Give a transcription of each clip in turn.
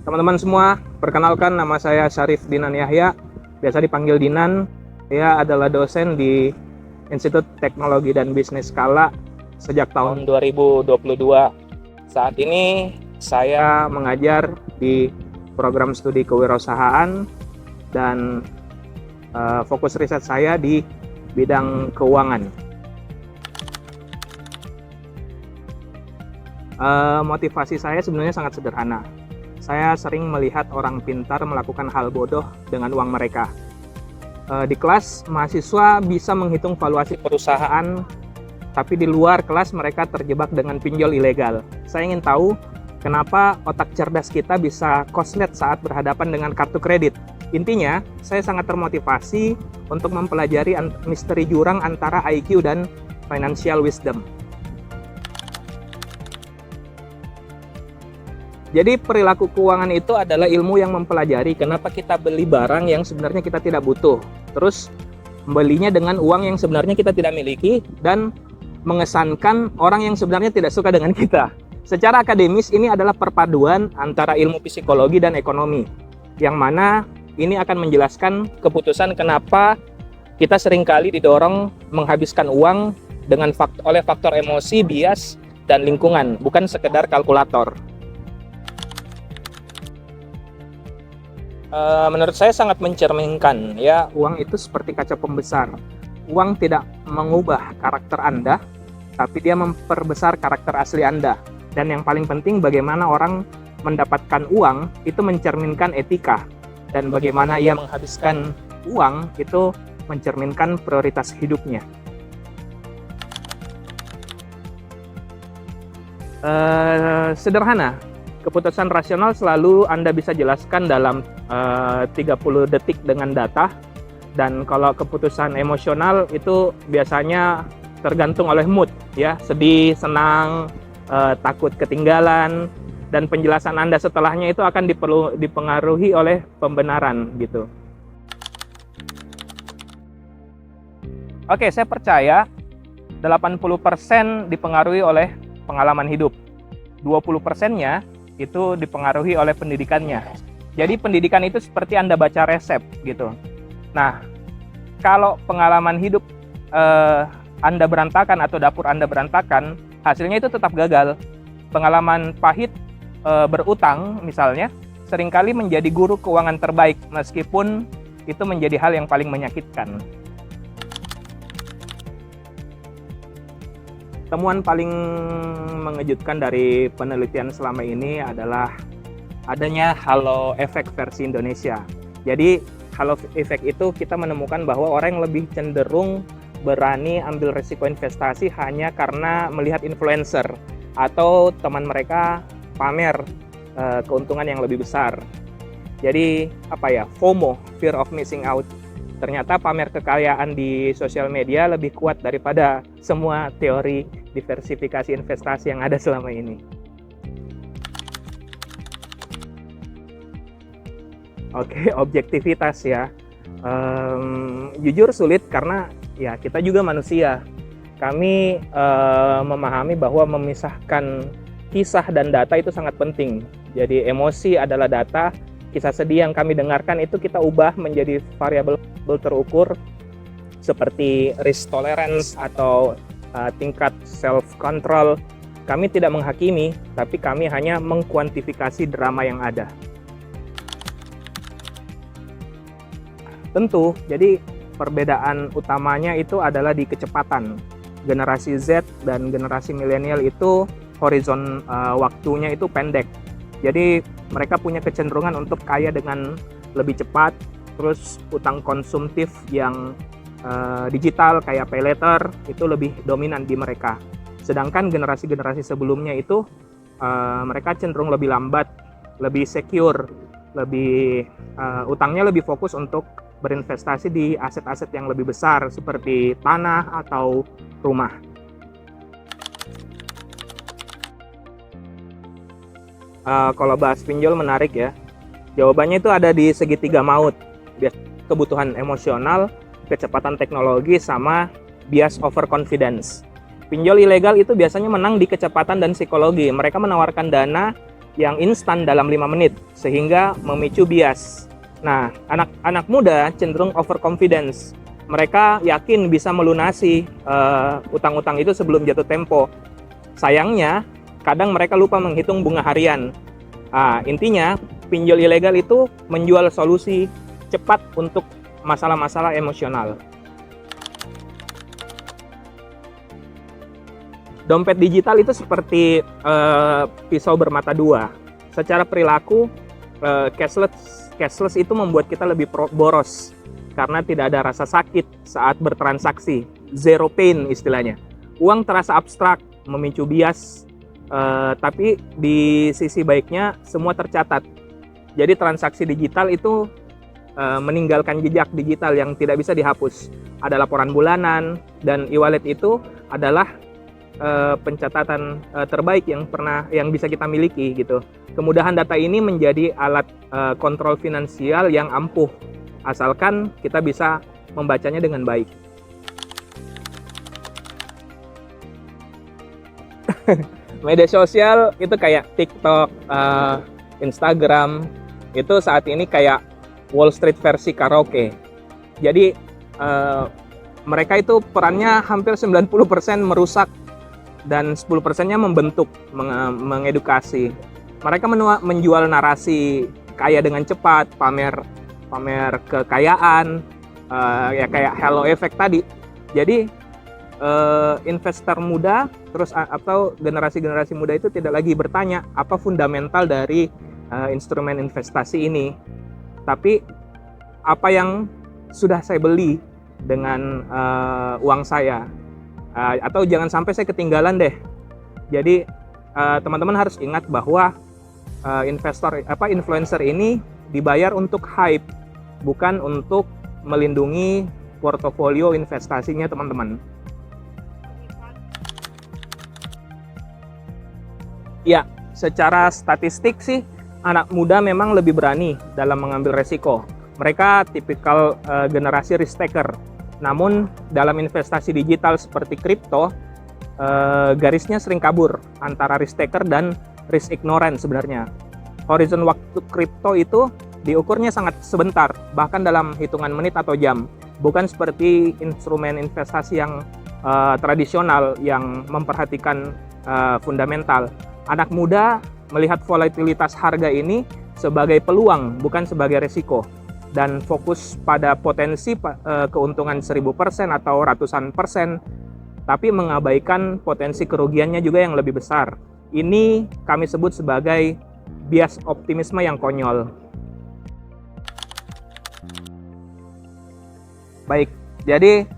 Teman-teman semua, perkenalkan nama saya Syarif Dinan Yahya, biasa dipanggil Dinan. Saya adalah dosen di Institut Teknologi dan Bisnis Skala sejak tahun 2022. Saat ini saya mengajar di program studi kewirausahaan dan fokus riset saya di bidang keuangan. Motivasi saya sebenarnya sangat sederhana. Saya sering melihat orang pintar melakukan hal bodoh dengan uang mereka. Di kelas, mahasiswa bisa menghitung valuasi perusahaan, tapi di luar kelas mereka terjebak dengan pinjol ilegal. Saya ingin tahu kenapa otak cerdas kita bisa koslet saat berhadapan dengan kartu kredit. Intinya, saya sangat termotivasi untuk mempelajari misteri jurang antara IQ dan financial wisdom. Jadi perilaku keuangan itu adalah ilmu yang mempelajari kenapa kita beli barang yang sebenarnya kita tidak butuh. Terus membelinya dengan uang yang sebenarnya kita tidak miliki dan mengesankan orang yang sebenarnya tidak suka dengan kita. Secara akademis ini adalah perpaduan antara ilmu psikologi dan ekonomi. Yang mana ini akan menjelaskan keputusan kenapa kita seringkali didorong menghabiskan uang dengan oleh faktor emosi, bias, dan lingkungan, bukan sekedar kalkulator. Menurut saya sangat mencerminkan ya, uang itu seperti kaca pembesar. Uang tidak mengubah karakter Anda, tapi dia memperbesar karakter asli Anda. Dan yang paling penting, bagaimana orang mendapatkan uang itu mencerminkan etika, dan bagaimana ia menghabiskan uang itu mencerminkan prioritas hidupnya. Sederhana, keputusan rasional selalu Anda bisa jelaskan dalam 30 detik dengan data, dan kalau keputusan emosional itu biasanya tergantung oleh mood ya, sedih, senang, takut ketinggalan, dan penjelasan Anda setelahnya itu akan dipengaruhi oleh pembenaran gitu. Oke, saya percaya 80% dipengaruhi oleh pengalaman hidup. 20%-nya itu dipengaruhi oleh pendidikannya. Jadi pendidikan itu seperti Anda baca resep gitu. Nah, kalau pengalaman hidup Anda berantakan atau dapur Anda berantakan, hasilnya itu tetap gagal. Pengalaman pahit berutang misalnya seringkali menjadi guru keuangan terbaik, meskipun itu menjadi hal yang paling menyakitkan. Temuan paling mengejutkan dari penelitian selama ini adalah adanya halo effect versi Indonesia. Jadi halo effect itu kita menemukan bahwa orang yang lebih cenderung berani ambil risiko investasi hanya karena melihat influencer atau teman mereka pamer keuntungan yang lebih besar. Jadi FOMO, fear of missing out. Ternyata pamer kekayaan di sosial media lebih kuat daripada semua teori diversifikasi investasi yang ada selama ini. Oke, objektivitas ya. Jujur sulit karena ya kita juga manusia. Kami memahami bahwa memisahkan kisah dan data itu sangat penting. Jadi emosi adalah data, kisah sedih yang kami dengarkan itu kita ubah menjadi variabel terukur seperti risk tolerance atau tingkat self control. Kami tidak menghakimi, tapi kami hanya mengkuantifikasi drama yang ada. Tentu, jadi perbedaan utamanya itu adalah di kecepatan. Generasi Z dan generasi milenial itu horizon waktunya itu pendek. Jadi mereka punya kecenderungan untuk kaya dengan lebih cepat, terus utang konsumtif yang digital kayak pay later itu lebih dominan di mereka. Sedangkan generasi-generasi sebelumnya itu mereka cenderung lebih lambat, lebih secure, lebih utangnya lebih fokus untuk berinvestasi di aset-aset yang lebih besar seperti tanah atau rumah. Kalau bahas pinjol menarik ya. Jawabannya itu ada di segitiga maut. Kebutuhan emosional, kecepatan teknologi, sama bias overconfidence. Pinjol ilegal itu biasanya menang di kecepatan dan psikologi. Mereka menawarkan dana yang instan dalam 5 menit, sehingga memicu bias. Nah, anak-anak muda cenderung overconfidence. Mereka yakin bisa melunasi utang-utang itu sebelum jatuh tempo. Sayangnya, kadang mereka lupa menghitung bunga harian. Intinya, pinjol ilegal itu menjual solusi cepat untuk masalah-masalah emosional. Dompet digital itu seperti pisau bermata dua. Secara perilaku, cashless itu membuat kita lebih boros karena tidak ada rasa sakit saat bertransaksi. Zero pain istilahnya. Uang terasa abstrak, memicu bias, tapi di sisi baiknya semua tercatat. Jadi transaksi digital itu meninggalkan jejak digital yang tidak bisa dihapus. Ada laporan bulanan, dan e-wallet itu adalah pencatatan terbaik yang bisa kita miliki gitu. Kemudahan data ini menjadi alat kontrol finansial yang ampuh, asalkan kita bisa membacanya dengan baik. Media sosial itu kayak TikTok, Instagram, itu saat ini kayak Wall Street versi karaoke. Jadi mereka itu perannya hampir 90% merusak dan 10%-nya membentuk, mengedukasi. Mereka menjual narasi kaya dengan cepat, pamer kekayaan, ya kayak halo effect tadi. Jadi investor muda atau generasi muda itu tidak lagi bertanya apa fundamental dari instrumen investasi ini, tapi apa yang sudah saya beli dengan uang saya, atau jangan sampai saya ketinggalan deh. Jadi teman-teman harus ingat bahwa influencer ini dibayar untuk hype, bukan untuk melindungi portofolio investasinya teman-teman. Ya, secara statistik sih anak muda memang lebih berani dalam mengambil resiko. Mereka tipikal generasi risk taker. Namun dalam investasi digital seperti kripto, garisnya sering kabur antara risk taker dan risk ignorant sebenarnya. Horizon waktu kripto itu diukurnya sangat sebentar, bahkan dalam hitungan menit atau jam. Bukan seperti instrumen investasi yang tradisional yang memperhatikan fundamental. Anak muda melihat volatilitas harga ini sebagai peluang, bukan sebagai resiko, dan fokus pada potensi keuntungan 1000% atau ratusan persen, tapi mengabaikan potensi kerugiannya juga yang lebih besar. Ini kami sebut sebagai bias optimisme yang konyol. Baik, jadi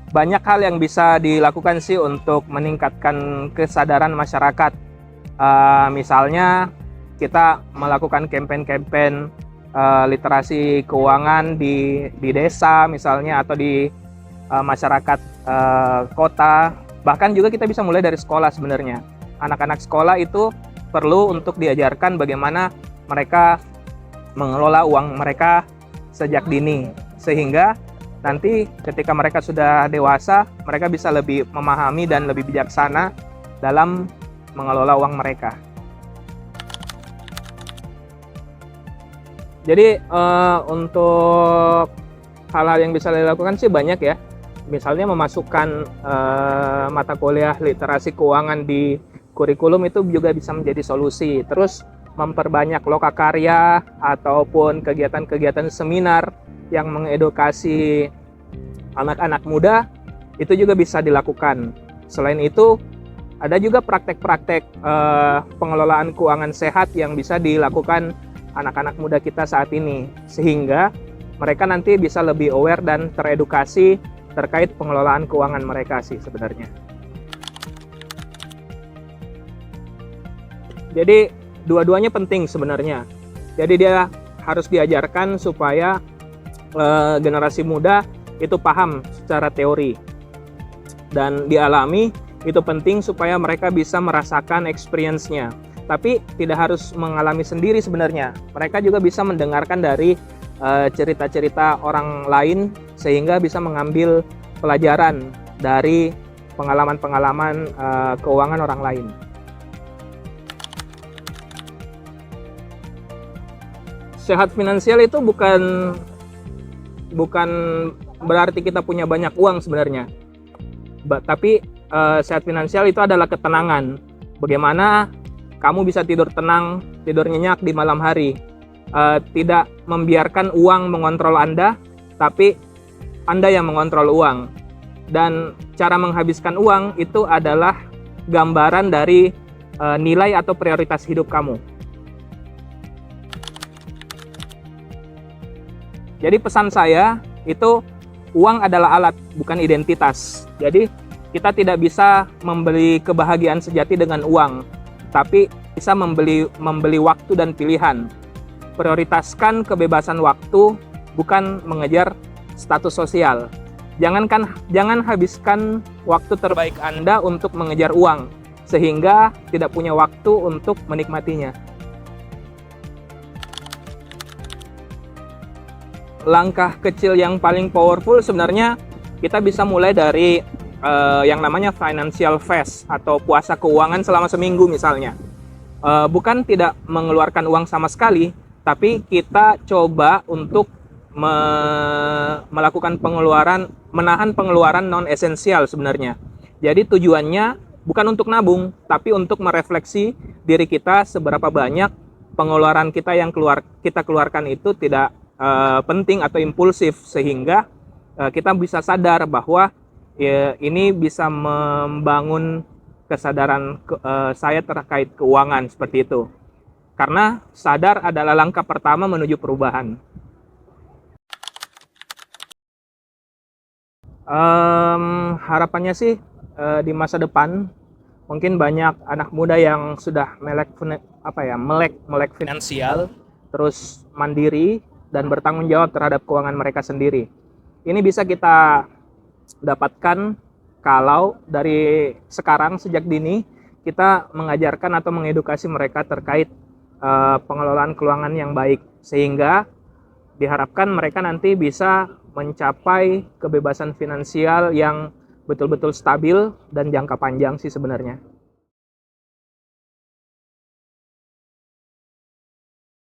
banyak hal yang bisa dilakukan sih untuk meningkatkan kesadaran masyarakat. Misalnya kita melakukan campaign literasi keuangan di desa misalnya, atau di masyarakat kota. Bahkan juga kita bisa mulai dari sekolah sebenarnya. Anak-anak sekolah itu perlu untuk diajarkan bagaimana mereka mengelola uang mereka sejak dini, sehingga nanti ketika mereka sudah dewasa, mereka bisa lebih memahami dan lebih bijaksana dalam mengelola uang mereka. Jadi untuk hal-hal yang bisa dilakukan sih banyak ya. Misalnya memasukkan mata kuliah literasi keuangan di kurikulum itu juga bisa menjadi solusi. Terus memperbanyak lokakarya ataupun kegiatan-kegiatan seminar yang mengedukasi anak-anak muda itu juga bisa dilakukan. Selain itu, ada juga praktek-praktek pengelolaan keuangan sehat yang bisa dilakukan anak-anak muda kita saat ini, sehingga mereka nanti bisa lebih aware dan teredukasi terkait pengelolaan keuangan mereka sih sebenarnya. Jadi dua-duanya penting sebenarnya. Jadi dia harus diajarkan supaya generasi muda itu paham secara teori dan dialami. Itu penting supaya mereka bisa merasakan experience-nya. Tapi tidak harus mengalami sendiri sebenarnya. Mereka juga bisa mendengarkan dari cerita-cerita orang lain, sehingga bisa mengambil pelajaran dari pengalaman-pengalaman keuangan orang lain. Sehat finansial itu bukan bukan berarti kita punya banyak uang sebenarnya. Tapi sehat finansial itu adalah ketenangan. Bagaimana kamu bisa tidur tenang, tidur nyenyak di malam hari. Tidak membiarkan uang mengontrol Anda, tapi Anda yang mengontrol uang. Dan cara menghabiskan uang itu adalah gambaran dari nilai atau prioritas hidup kamu. Jadi pesan saya itu, uang adalah alat, bukan identitas. Jadi kita tidak bisa membeli kebahagiaan sejati dengan uang, tapi bisa membeli waktu dan pilihan. Prioritaskan kebebasan waktu, bukan mengejar status sosial. Jangan habiskan waktu terbaik Anda untuk mengejar uang, sehingga tidak punya waktu untuk menikmatinya. Langkah kecil yang paling powerful sebenarnya kita bisa mulai dari yang namanya financial fast atau puasa keuangan selama seminggu misalnya. Bukan tidak mengeluarkan uang sama sekali, tapi kita coba untuk melakukan menahan pengeluaran non esensial sebenarnya. Jadi tujuannya bukan untuk nabung, tapi untuk merefleksi diri kita seberapa banyak pengeluaran kita yang kita keluarkan itu tidak penting atau impulsif, sehingga kita bisa sadar bahwa ini bisa membangun kesadaran saya terkait keuangan seperti itu. Karena sadar adalah langkah pertama menuju perubahan. Harapannya sih di masa depan mungkin banyak anak muda yang sudah melek finansial, terus mandiri dan bertanggung jawab terhadap keuangan mereka sendiri. Ini bisa kita dapatkan kalau dari sekarang sejak dini kita mengajarkan atau mengedukasi mereka terkait pengelolaan keuangan yang baik, sehingga diharapkan mereka nanti bisa mencapai kebebasan finansial yang betul-betul stabil dan jangka panjang sih sebenarnya.